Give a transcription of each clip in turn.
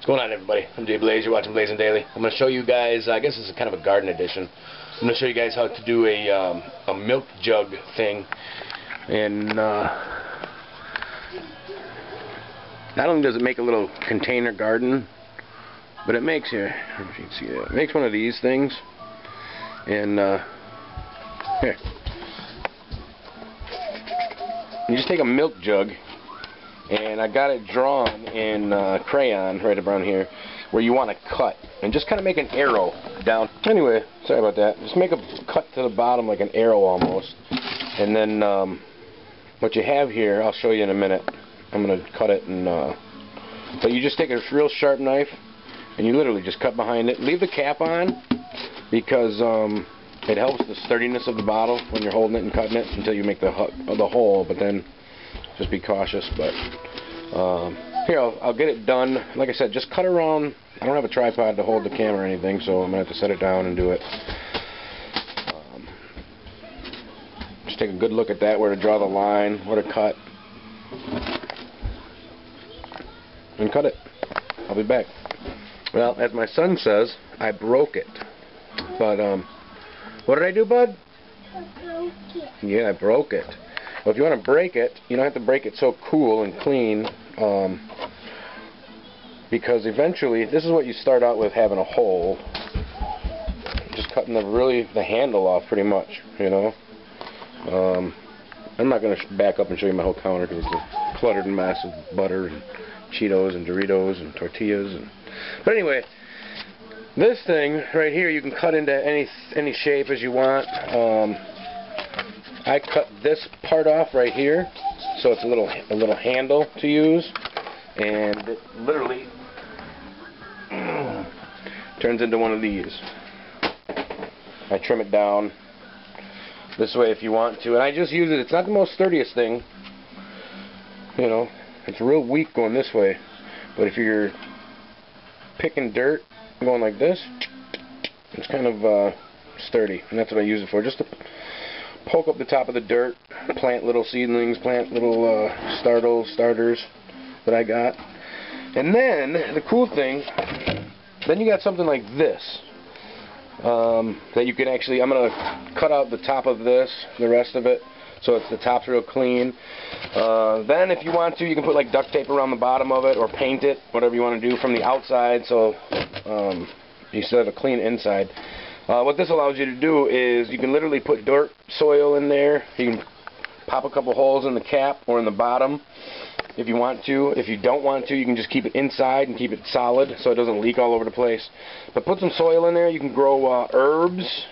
What's going on, everybody? I'm Jay Blaze. You're watching Blazing Daily. I'm going to show you guys, I guess this is kind of a garden edition. I'm going to show you guys how to do a milk jug thing. And not only does it make a little container garden, but it makes here, if you can see that, it makes one of these things. And here, you just take a milk jug. And I got it drawn in crayon right around here where you want to cut. And just kind of make an arrow down. Anyway, sorry about that. Just make a cut to the bottom like an arrow almost. And then what you have here, I'll show you in a minute. I'm going to cut it. But you just take a real sharp knife and you literally just cut behind it. Leave the cap on because it helps the sturdiness of the bottle when you're holding it and cutting it until you make the hole. But then just be cautious. But here, I'll get it done. Like I said, just cut around. I don't have a tripod to hold the camera or anything, so I'm going to have to set it down and do it. Just take a good look at that, where to draw the line, where to cut. And cut it. I'll be back. Well, as my son says, I broke it. But, what did I do, bud? I broke it. Yeah, I broke it. Well, if you want to break it, you don't have to break it so cool and clean, because eventually, this is what you start out with, having a hole. Just cutting the handle off pretty much, you know. I'm not going to back up and show you my whole counter because it's a cluttered mess of butter and Cheetos and Doritos and tortillas. But anyway, this thing right here, you can cut into any shape as you want. I cut this part off right here, so it's a little handle to use, and it literally turns into one of these. I trim it down this way if you want to, and I just use it. It's not the most sturdiest thing, you know. It's real weak going this way, but if you're picking dirt going like this, it's kind of sturdy, and that's what I use it for, just to poke up the top of the dirt, plant little seedlings, plant little starters that I got. And then, the cool thing, then you got something like this, that you can actually, I'm going to cut out the top of this, the rest of it, so it's the top's real clean. Then if you want to, you can put like duct tape around the bottom of it, or paint it, whatever you want to do from the outside, so you still have a clean inside. What this allows you to do is you can literally put dirt, soil in there. You can pop a couple holes in the cap or in the bottom if you want to. If you don't want to, you can just keep it inside and keep it solid so it doesn't leak all over the place. But put some soil in there. You can grow herbs.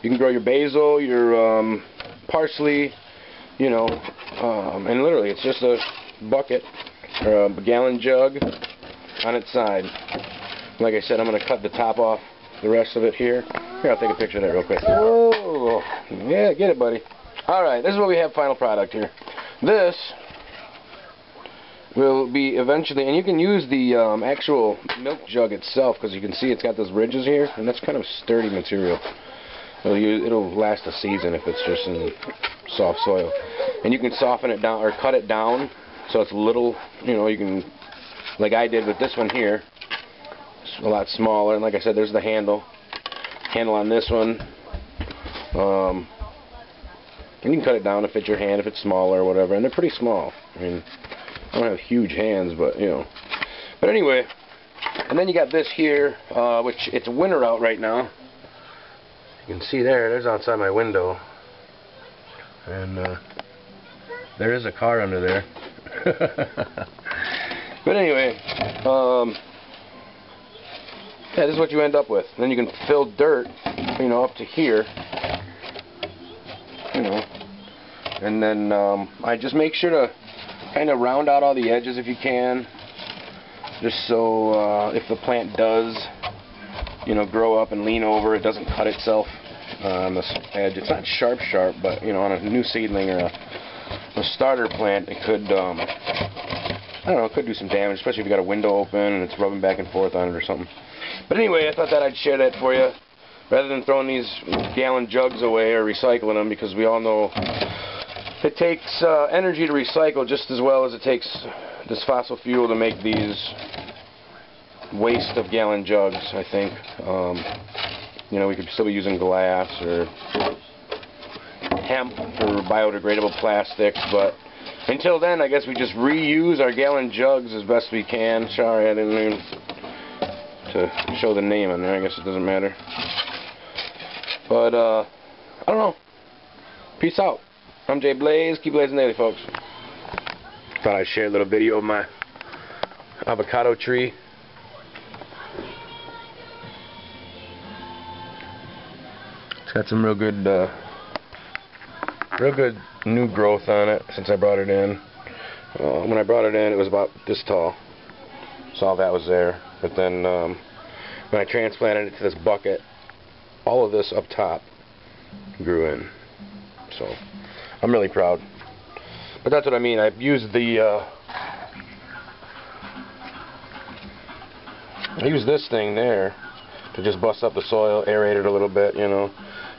You can grow your basil, your parsley, you know, and literally it's just a bucket or a gallon jug on its side. Like I said, I'm going to cut the top off. The rest of it here. Here, I'll take a picture of that real quick. Whoa! Yeah, get it, buddy. Alright, this is what we have, final product here. This will be eventually, and you can use the actual milk jug itself, because you can see it's got those ridges here, and that's kind of sturdy material. It'll last a season if it's just in soft soil. And you can soften it down, or cut it down, so it's little, you know, you can, like I did with this one here. A lot smaller, and like I said, there's the handle on this one, and you can cut it down to fit your hand if it's smaller or whatever, and they're pretty small. I mean, I don't have huge hands, but you know. But anyway, and then you got this here, which it's winter out right now. You can see there's outside my window, and there is a car under there. But anyway, yeah, this is what you end up with. Then you can fill dirt, you know, up to here, you know, and then I just make sure to kind of round out all the edges if you can, just so if the plant does, you know, grow up and lean over, it doesn't cut itself on this edge. It's not sharp, but you know, on a new seedling or a starter plant, it could, I don't know, it could do some damage, especially if you got a window open and it's rubbing back and forth on it or something. But anyway, I thought that I'd share that for you, rather than throwing these gallon jugs away or recycling them, because we all know it takes energy to recycle just as well as it takes this fossil fuel to make these waste of gallon jugs, I think. You know, we could still be using glass or hemp or biodegradable plastics, but until then, I guess we just reuse our gallon jugs as best we can. Sorry, I didn't mean to show the name on there. I guess it doesn't matter. But, I don't know. Peace out. I'm Jay Blaze. Keep blazing daily, folks. Thought I'd share a little video of my avocado tree. It's got some real good new growth on it since I brought it in. When I brought it in, it was about this tall, so all that was there. But then when I transplanted it to this bucket, all of this up top grew in. So I'm really proud. But that's what I mean. I've used the I used this thing there to just bust up the soil, aerate it a little bit, you know.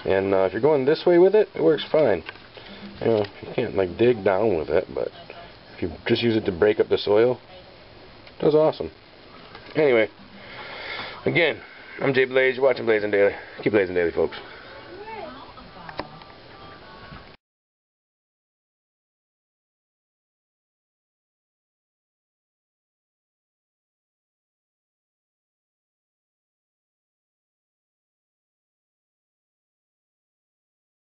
And if you're going this way with it, it works fine. You know, you can't like dig down with it, but if you just use it to break up the soil, it does awesome. Anyway, again, I'm Jay Blaze. You're watching Blazing Daily. Keep blazing daily, folks.